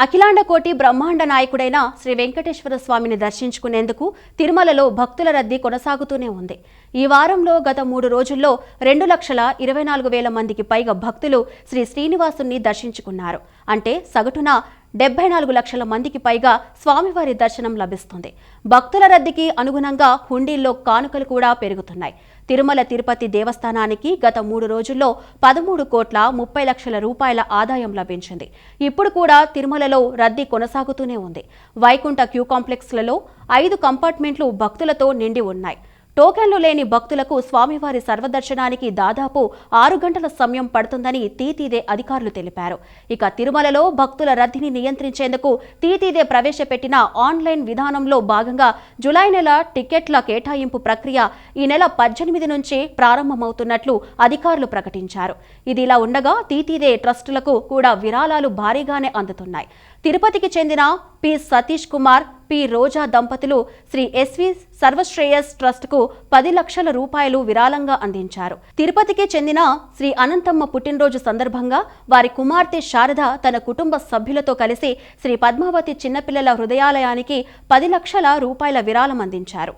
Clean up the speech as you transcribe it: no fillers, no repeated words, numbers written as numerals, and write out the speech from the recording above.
అఖిలాండ కోటి బ్రహ్మాండ నాయకుడైన శ్రీ వెంకటేశ్వర స్వామిని దర్శించుకునేందుకు తిరుమలలో భక్తుల రద్దీ కొనసాగుతూనే ఉంది. ఈ వారంలో గత 3 రోజుల్లో 2,24,000 మందికి పైగా భక్తులు శ్రీ శ్రీనివాసుని దర్శించుకున్నారు. అంటే సగటున 74 లక్షల మందికి పైగా స్వామివారి దర్శనం లభిస్తుంది. భక్తుల రద్దీకి అనుగుణంగా హుండీల్లో కానుకలు కూడా పెరుగుతున్నాయి. తిరుమల తిరుపతి దేవస్థానానికి గత 3 రోజుల్లో 13,30,00,000 రూపాయల ఆదాయం లభించింది. ఇప్పుడు కూడా తిరుమలలో రద్దీ కొనసాగుతూనే ఉంది. వైకుంఠ క్యూ కాంప్లెక్స్లలో 5 కంపార్ట్మెంట్లు భక్తులతో నిండి ఉన్నాయి. టోకెన్లు లేని భక్తులకు స్వామివారి సర్వదర్శనానికి దాదాపు 6 గంటల సమయం పడుతుందని టీటీడీ అధికారులు తెలిపారు. ఇక తిరుమలలో భక్తుల రద్దీని నియంత్రించేందుకు టీటీడీ ప్రవేశపెట్టిన ఆన్లైన్ విధానంలో భాగంగా జులై నెల టికెట్ల కేటాయింపు ప్రక్రియ ఈ నెల 18 నుంచి ప్రారంభమవుతున్నట్లు అధికారులు ప్రకటించారు. ఇదిలా ఉండగా టీటీడీ ట్రస్టులకు కూడా విరాళాలు భారీగానే అందుతున్నాయి. తిరుపతికి చెందిన పి సతీష్ కుమార్, పి రోజా దంపతులు శ్రీ ఎస్వి సర్వశ్రేయస్ ట్రస్ట్కు 10 లక్షల రూపాయలు విరాళంగా అందించారు. తిరుపతికి చెందిన శ్రీ అనంతమ్మ పుట్టినరోజు సందర్భంగా వారి కుమార్తె శారద తన కుటుంబ సభ్యులతో కలిసి శ్రీ పద్మావతి చిన్నపిల్లల హృదయాలయానికి 10 లక్షల రూపాయల విరాళం అందించారు.